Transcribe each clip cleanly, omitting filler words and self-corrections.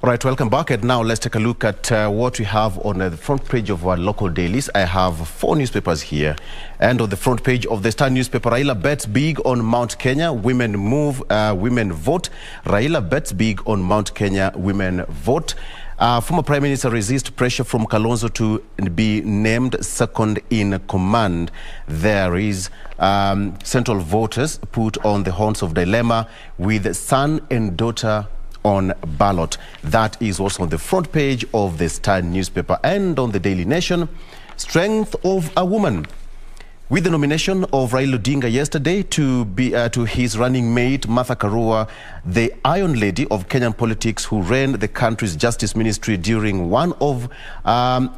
All right, welcome back. And now let's take a look at what we have on the front page of our local dailies. I have 4 newspapers here. And on the front page of the Star newspaper, Raila bets big on Mount Kenya. Women move, women vote. Raila bets big on Mount Kenya. Women vote. Former Prime Minister resists pressure from Kalonzo to be named second in command. There is central voters put on the horns of dilemma with son and daughter on ballot. That is also on the front page of the Star newspaper. And on the Daily Nation, strength of a woman. With the nomination of Raila Odinga yesterday to his running mate Martha Karua, the Iron Lady of Kenyan politics who ran the country's justice ministry during one of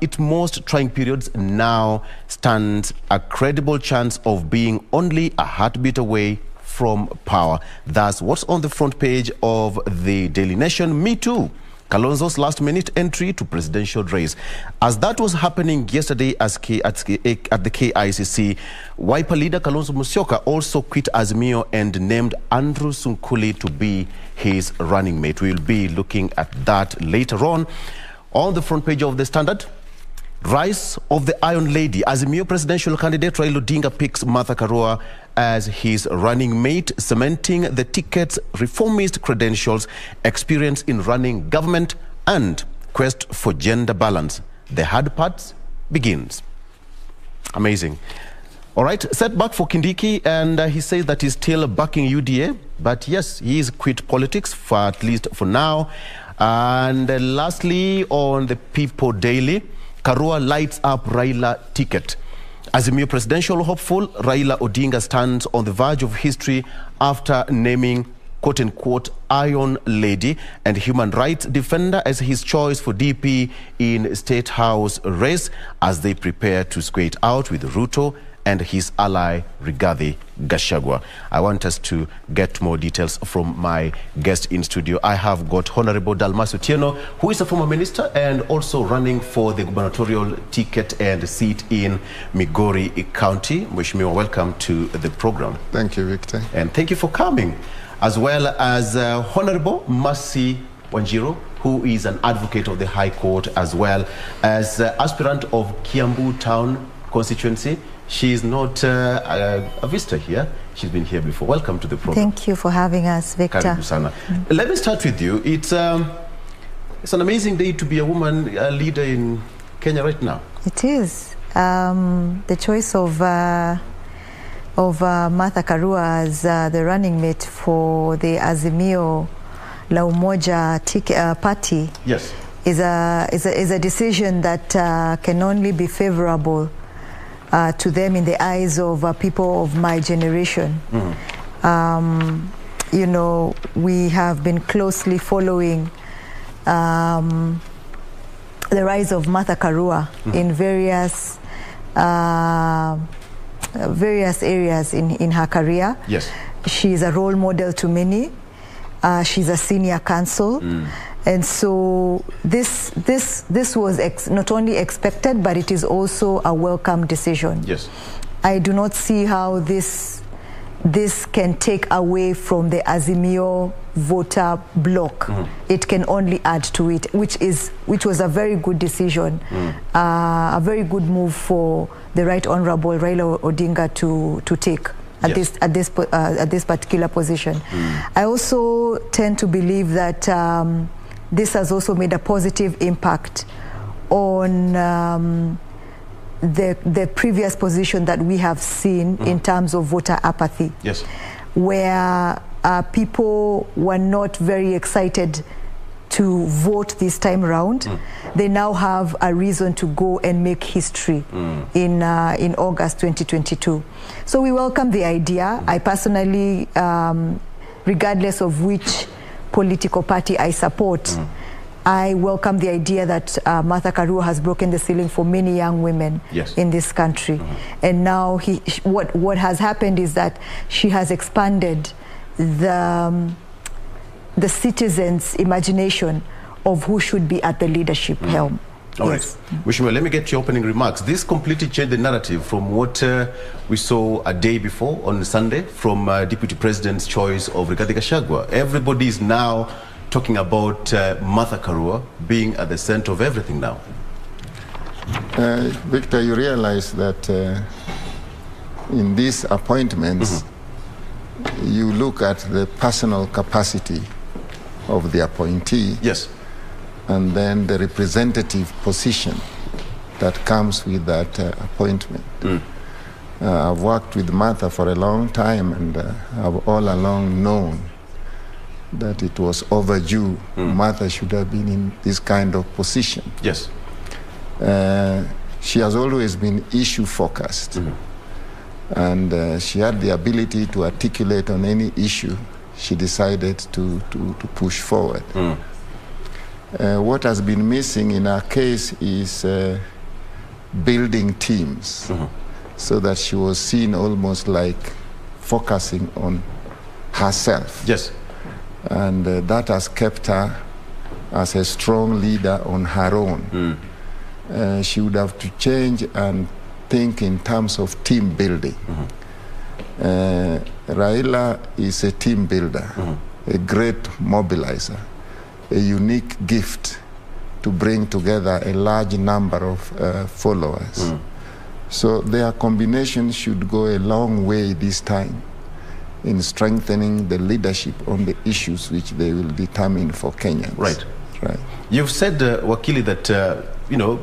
its most trying periods, now stands a credible chance of being only a heartbeat away from power. That's what's on the front page of the Daily Nation. Me too. Kalonzo's last-minute entry to presidential race. As that was happening yesterday at the KICC, Wiper leader Kalonzo Musyoka also quit Azimio and named Andrew Sunkuli to be his running mate. We'll be looking at that later on. On the front page of the Standard, rise of the Iron Lady. Azimio presidential candidate Raila Odinga picks Martha Karua as his running mate, cementing the ticket's reformist credentials, experience in running government, and quest for gender balance. The hard part begins. Amazing. All right, setback for Kindiki, and he says that he's still backing UDA, but yes, he's quit politics, for at least for now. And lastly, on the People Daily, Karua lights up Raila ticket. Azimio presidential hopeful Raila Odinga stands on the verge of history after naming quote-unquote Iron Lady and human rights defender as his choice for DP in State House race as they prepare to square it out with Ruto and his ally Rigathi Gachagua. I want us to get more details from my guest in studio. I have got Honorable Dalmus Otieno, who is a former minister and also running for the gubernatorial ticket and seat in Migori County. Mheshimiwa, welcome to the program. Thank you, Victor. And thank you for coming. As well as Honorable Mercy Wanjiru, who is an advocate of the High Court, as well as aspirant of Kiambu Town constituency. She is not a visitor here. She's been here before. Welcome to the program. Thank you for having us, Victor. Karibu sana. Let me start with you. It's an amazing day to be a woman leader in Kenya right now. It is. The choice of Martha Karua as the running mate for the Azimio La Umoja party, yes, is a decision that can only be favorable to them in the eyes of people of my generation. You know, we have been closely following the rise of Martha Karua in various areas in her career. Yes, she's a role model to many. She's a senior counsel. And so this was not only expected, but it is also a welcome decision. Yes, I do not see how this can take away from the Azimio voter bloc. It can only add to it, which was a very good decision, a very good move for the Right Honorable Raila Odinga to take at this particular position. I also tend to believe that this has also made a positive impact on the previous position that we have seen in terms of voter apathy. Yes, where people were not very excited to vote this time around. They now have a reason to go and make history in August 2022. So we welcome the idea. I personally, regardless of which political party I support, I welcome the idea that Martha Karua has broken the ceiling for many young women in this country. And now what has happened is that she has expanded the citizens' imagination of who should be at the leadership helm. All right. Mheshimiwa, let me get your opening remarks. This completely changed the narrative from what we saw a day before on Sunday from Deputy President's choice of Rigathi Gachagua. Everybody is now talking about Martha Karua being at the center of everything now? Victor, you realize that in these appointments, you look at the personal capacity of the appointee. Yes. And then the representative position that comes with that appointment. I've worked with Martha for a long time, and I've all along known that it was overdue. Martha should have been in this kind of position. Yes. She has always been issue-focused, and she had the ability to articulate on any issue she decided to push forward. What has been missing in our case is building teams, so that she was seen almost like focusing on herself. Yes. And that has kept her as a strong leader on her own. She would have to change and think in terms of team building. Raila is a team builder, a great mobilizer, a unique gift to bring together a large number of followers. So their combination should go a long way this time in strengthening the leadership on the issues which they will determine for Kenyans. Right. Right. You've said, Wakili, that, you know,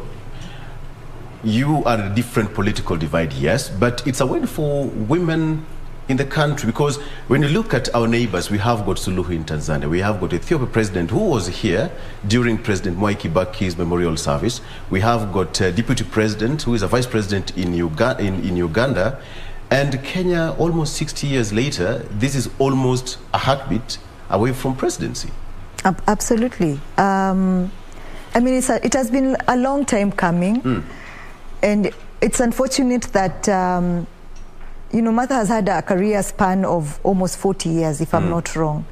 you are a different political divide, yes, but it's a win for women in the country, because when you look at our neighbors, we have got Suluhu in Tanzania, we have got Ethiopia president who was here during President Mwai Kibaki's memorial service, we have got deputy president who is a vice president in Uganda, and Kenya almost 60 years later, this is almost a heartbeat away from presidency. Absolutely. I mean, it has been a long time coming, and it's unfortunate that you know, Martha has had a career span of almost 40 years, if I'm not wrong,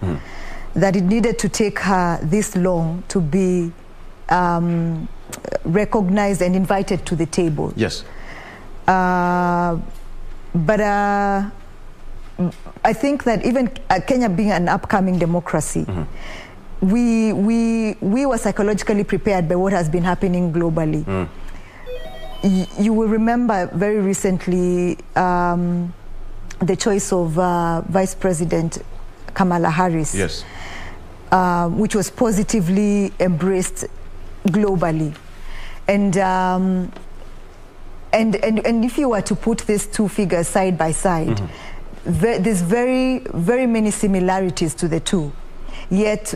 that it needed to take her this long to be recognized and invited to the table. Yes. But I think that even Kenya being an upcoming democracy, we were psychologically prepared by what has been happening globally. You will remember very recently the choice of Vice President Kamala Harris, yes, which was positively embraced globally. And if you were to put these two figures side by side, there's very, very many similarities to the two. Yet,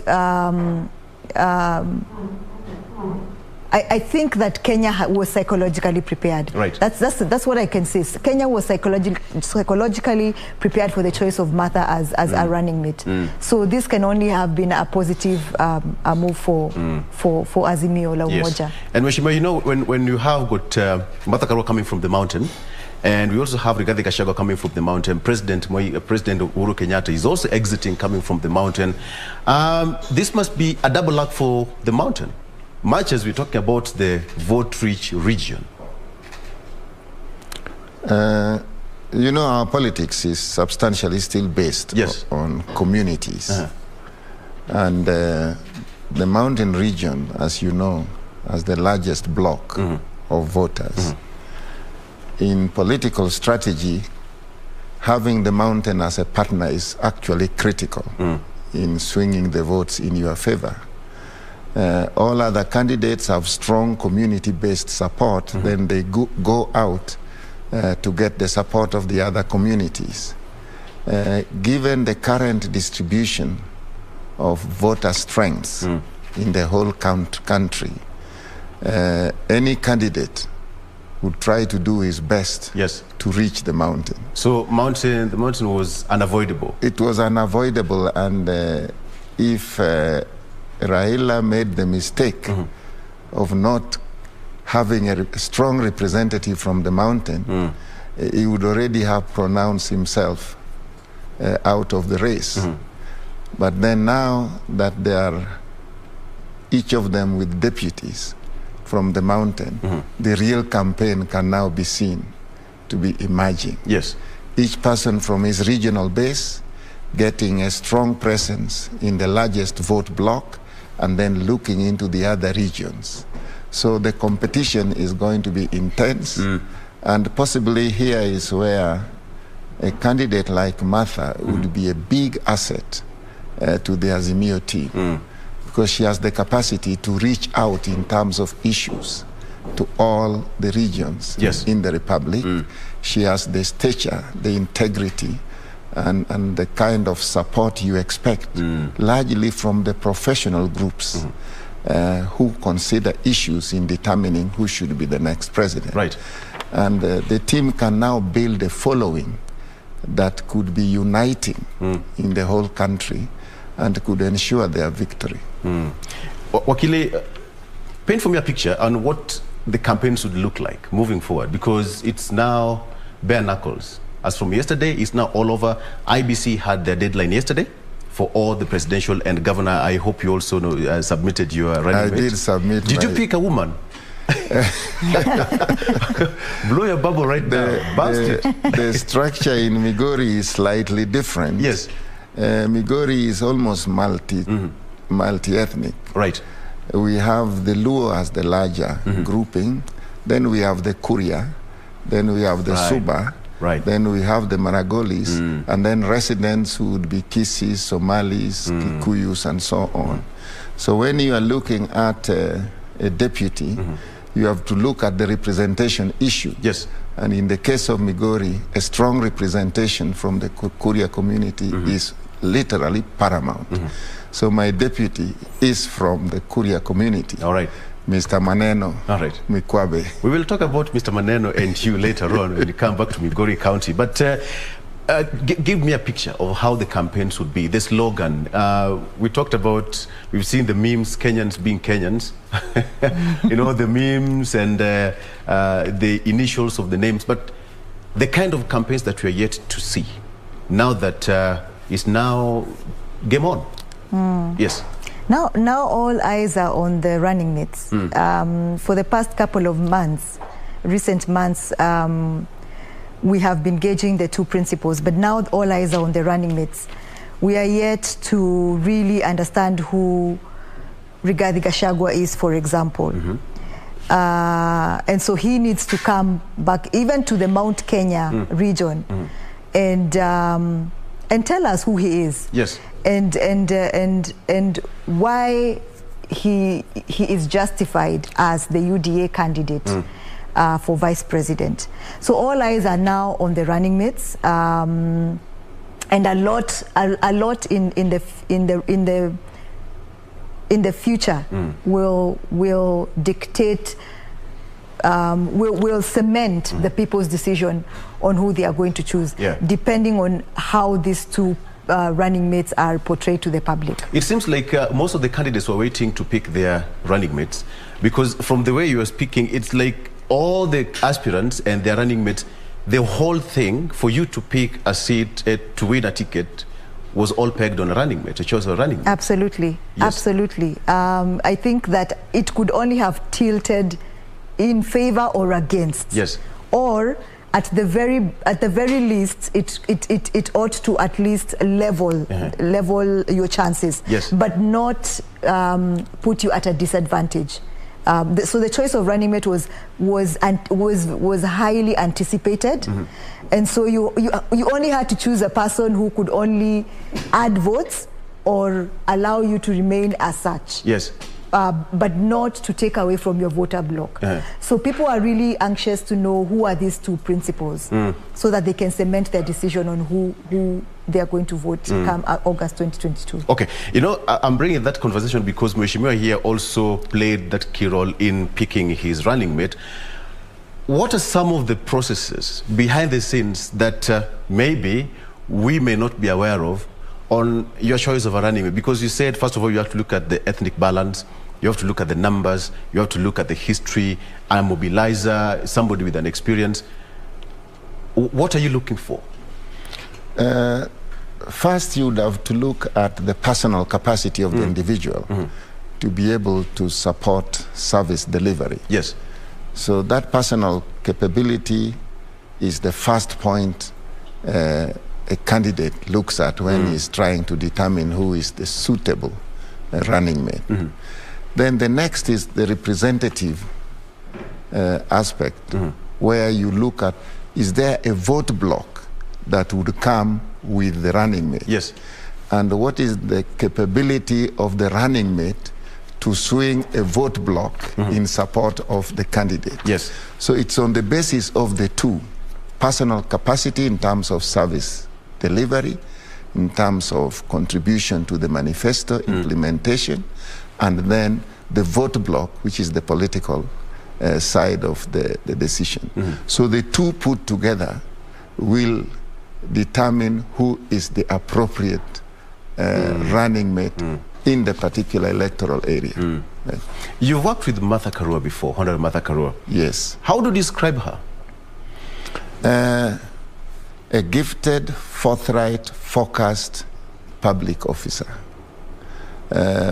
I think that Kenya was psychologically prepared. Right. That's what I can say. Kenya was psychologically prepared for the choice of Martha as a running mate. So this can only have been a positive move for Azimio la Umoja. Yes. And Mheshimiwa, you know, when you have got Martha Karua coming from the mountain, and we also have Rigathi Gachagua coming from the mountain, President Uhuru Kenyatta is also exiting, coming from the mountain. This must be a double luck for the mountain, much as we're talking about the vote-rich region. You know, our politics is substantially still based on communities. And the mountain region, as you know, has the largest block of voters. In political strategy, having the mountain as a partner is actually critical in swinging the votes in your favor. All other candidates have strong community-based support, then they go out to get the support of the other communities. Given the current distribution of voter strengths in the whole country, any candidate would try to do his best to reach the mountain. So the mountain was unavoidable? It was unavoidable, and if Raila made the mistake of not having a strong representative from the mountain, he would already have pronounced himself out of the race. But then now that they are, each of them with deputies from the mountain, the real campaign can now be seen to be emerging. Yes. Each person from his regional base getting a strong presence in the largest vote block, and then looking into the other regions. So the competition is going to be intense, and possibly here is where a candidate like Martha would be a big asset to the Azimio team, because she has the capacity to reach out in terms of issues to all the regions in the Republic. She has the stature, the integrity, and the kind of support you expect, largely from the professional groups who consider issues in determining who should be the next president. Right. And the team can now build a following that could be uniting in the whole country and could ensure their victory. Wakili, paint for me a picture on what the campaigns would look like moving forward, because it's now bare knuckles. As from yesterday, it's now all over. IBC had their deadline yesterday for all the presidential and governor. I hope you also know, submitted your running mate. I did submit. Did you pick a woman? Blow your bubble right now. The structure in Migori is slightly different. Yes. Migori is almost multi-ethnic. Right. We have the Luo as the larger grouping. Then we have the Kuria. Then we have the Suba. Right. Then we have the Maragolis. And then residents who would be Kisis, Somalis, Kikuyus, and so on. So when you are looking at a deputy, you have to look at the representation issue. Yes. And in the case of Migori, a strong representation from the Kuria community is literally paramount. So my deputy is from the Kuria community. All right. Mr. Maneno. All right. Mikwabe. We will talk about Mr. Maneno and you later on when you come back to Migori County. But give me a picture of how the campaigns would be. The slogan. We talked about, we've seen the memes, Kenyans being Kenyans. You know, the memes and the initials of the names. But the kind of campaigns that we are yet to see, now that is now game on. Yes. Now all eyes are on the running mates. For the past couple of months, recent months, we have been gauging the two principles, but now all eyes are on the running mates. We are yet to really understand who Rigathi Gachagua is, for example. And so he needs to come back even to the Mount Kenya region and tell us who he is. Yes. And why he is justified as the UDA candidate for vice president. So all eyes are now on the running mates, and a lot in the future will dictate, will cement the people's decision on who they are going to choose, depending on how these two running mates are portrayed to the public. It seems like most of the candidates were waiting to pick their running mates, because from the way you were speaking, it's like all the aspirants and their running mates, the whole thing for you to pick a seat to win a ticket was all pegged on a running mate, a choice of a running mate. Absolutely, absolutely. I think that it could only have tilted in favor or against. Yes. Or at the very least, it ought to at least level your chances, but not put you at a disadvantage. So the choice of running mate was highly anticipated, and so you only had to choose a person who could only add votes or allow you to remain as such. Yes. But not to take away from your voter block. So people are really anxious to know who are these two principles, so that they can cement their decision on who they are going to vote come August 2022. Okay, you know, I'm bringing that conversation because Mheshimiwa here also played that key role in picking his running mate. What are some of the processes behind the scenes that maybe we may not be aware of on your choice of a running mate? Because you said, first of all, you have to look at the ethnic balance, you have to look at the numbers, you have to look at the history, a mobilizer, somebody with an experience. What are you looking for? First, you would have to look at the personal capacity of the individual to be able to support service delivery. Yes. So that personal capability is the first point a candidate looks at when he's trying to determine who is the suitable running mate. Then the next is the representative aspect, where you look at, is there a vote block that would come with the running mate? Yes. And what is the capability of the running mate to swing a vote block in support of the candidate? Yes. So it's on the basis of the two: personal capacity in terms of service delivery, in terms of contribution to the manifesto implementation, and then the vote block, which is the political side of the decision. So the two put together will determine who is the appropriate running mate in the particular electoral area. Right. You've worked with Martha Karua before, Honorable Martha Karua. Yes. How do you describe her? A gifted, forthright, focused public officer.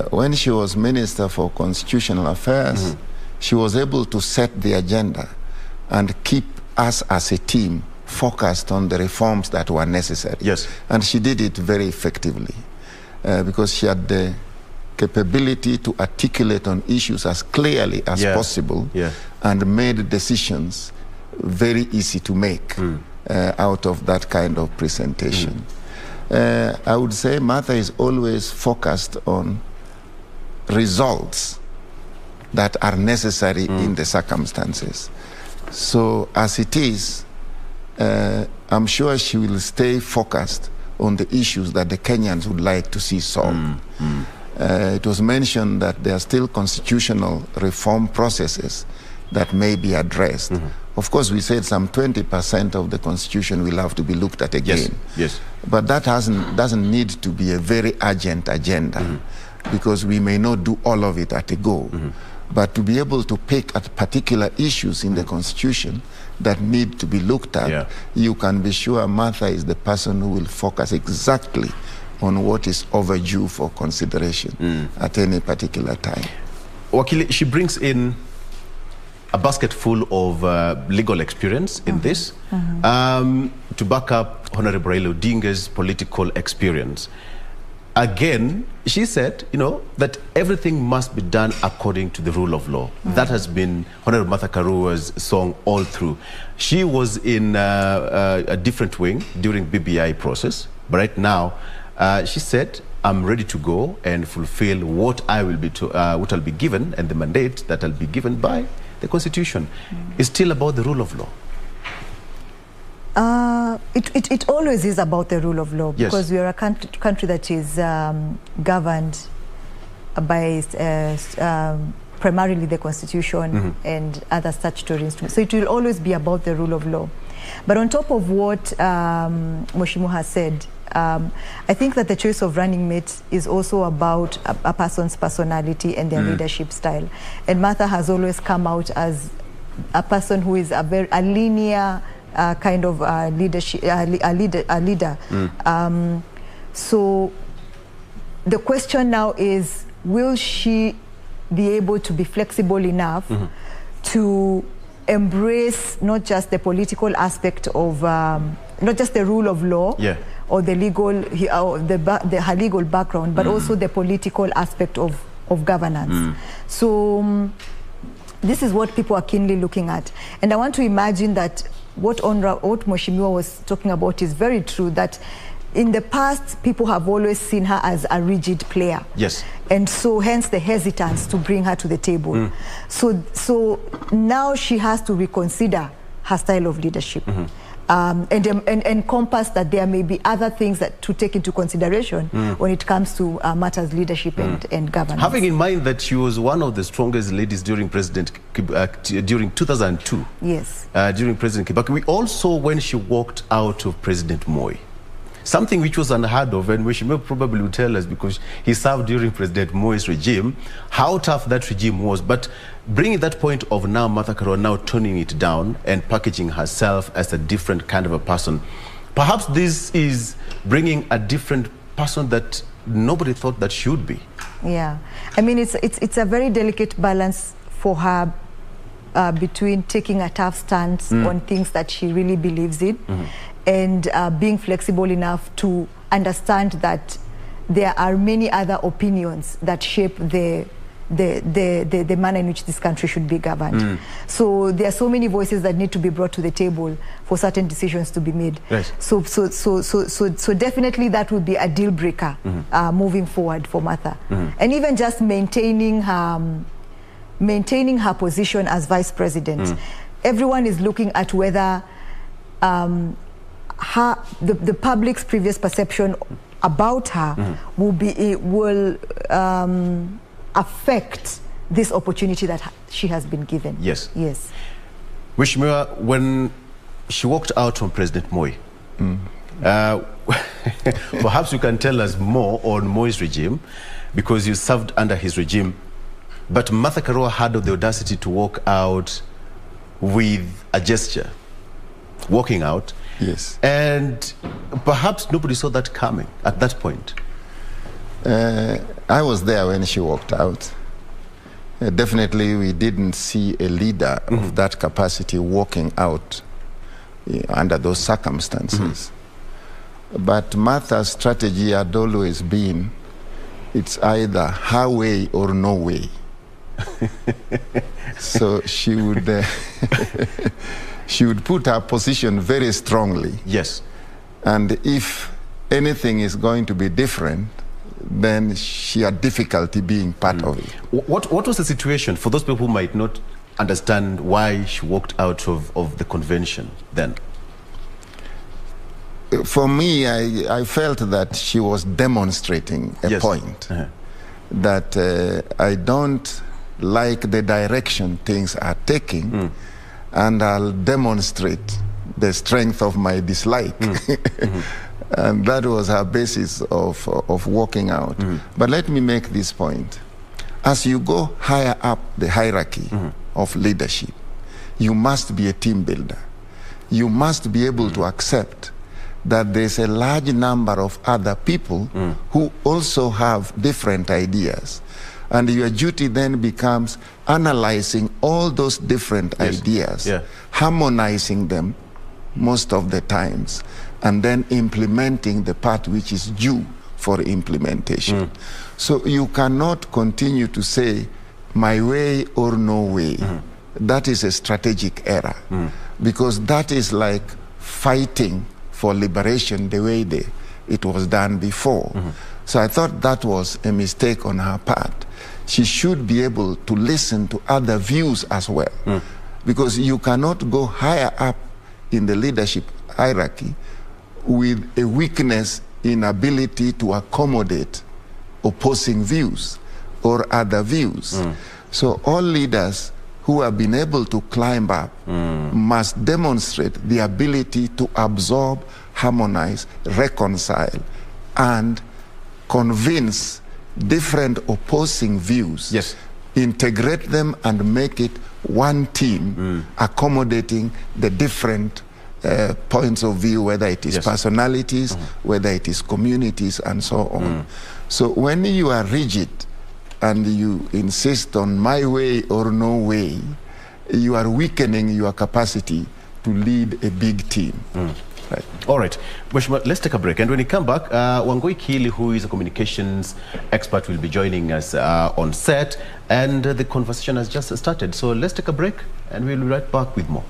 When she was Minister for Constitutional Affairs, she was able to set the agenda and keep us as a team focused on the reforms that were necessary. Yes. And she did it very effectively because she had the capability to articulate on issues as clearly as possible and made decisions very easy to make out of that kind of presentation. I would say Martha is always focused on results that are necessary in the circumstances. So as it is, I'm sure she will stay focused on the issues that the Kenyans would like to see solved. It was mentioned that there are still constitutional reform processes that may be addressed. Of course, we said some 20% of the constitution will have to be looked at again. Yes. But that doesn't need to be a very urgent agenda because we may not do all of it at a go. But to be able to pick at particular issues in the constitution that need to be looked at, you can be sure Martha is the person who will focus exactly on what is overdue for consideration at any particular time. Wakili, she brings in a basket full of legal experience in this to back up Honorable Raila Odinga's political experience. Again, she said, that everything must be done according to the rule of law. That has been Honorable Martha Karua's song all through. She was in a different wing during BBI process, but right now, she said, I'm ready to go and fulfill what I'll be given and the mandate that I'll be given by the Constitution. It's still about the rule of law. It always is about the rule of law because we are a country that is governed by primarily the Constitution and other statutory instruments. So it will always be about the rule of law. But on top of what Moshimu has said, I think that the choice of running mate is also about a person's personality and their leadership style. And Martha has always come out as a person who is a linear kind of leadership, a leader. So the question now is, will she be able to be flexible enough to embrace not just the political aspect of, not just the rule of law or the legal, her legal background, but also the political aspect of governance. So this is what people are keenly looking at. And I want to imagine that what Mheshimiwa was talking about is very true, that in the past, people have always seen her as a rigid player. Yes. And so hence the hesitance to bring her to the table. So now she has to reconsider her style of leadership and encompass that there may be other things that to take into consideration when it comes to matters leadership and governance. Having in mind that she was one of the strongest ladies during during 2002. Yes. During President Kibaki. We all saw when she walked out of President Moi. Something which was unheard of, and Mheshimiwa probably will tell us because he served during President Moi's regime, how tough that regime was. But bringing that point of now Martha Karua now toning it down and packaging herself as a different kind of a person, perhaps this is bringing a different person that nobody thought that she would be. Yeah, I mean, it's a very delicate balance for her between taking a tough stance on things that she really believes in and being flexible enough to understand that there are many other opinions that shape the manner in which this country should be governed. So there are so many voices that need to be brought to the table for certain decisions to be made. Right. So definitely that would be a deal breaker moving forward for Martha. And even just maintaining her position as vice president. Everyone is looking at whether the public's previous perception about her will affect this opportunity that she has been given. Yes. Yes. Wishmua, when she walked out from President Moi, perhaps you can tell us more on Moi's regime, because you served under his regime. But Martha Karua had the audacity to walk out with a gesture, walking out. Yes. And perhaps nobody saw that coming at that point. I was there when she walked out. Definitely we didn't see a leader of that capacity walking out under those circumstances. But Martha's strategy had always been, it's either her way or no way. So she would she would put her position very strongly. Yes. And if anything is going to be different, then she had difficulty being part of it. What was the situation for those people who might not understand why she walked out of the convention then? For me, I felt that she was demonstrating a point. That I don't like the direction things are taking, and I'll demonstrate the strength of my dislike. And that was her basis of walking out. But let me make this point. As you go higher up the hierarchy of leadership, you must be a team builder. You must be able to accept that there's a large number of other people who also have different ideas. And your duty then becomes analyzing all those different ideas, harmonizing them most of the times, and then implementing the part which is due for implementation. So you cannot continue to say, my way or no way. That is a strategic error, because that is like fighting for liberation the way it was done before. So I thought that was a mistake on her part. She should be able to listen to other views as well, because you cannot go higher up in the leadership hierarchy with a weakness in ability to accommodate opposing views or other views. So all leaders who have been able to climb up must demonstrate the ability to absorb, harmonize, reconcile, and convince different opposing views, integrate them and make it one team, accommodating the different points of view, whether it is personalities, whether it is communities, and so on. So when you are rigid and you insist on my way or no way, you are weakening your capacity to lead a big team. Right. All right, Mheshimiwa, let's take a break. And when we come back, Wangui Kili, who is a communications expert, will be joining us on set. And the conversation has just started. So let's take a break and we'll be right back with more.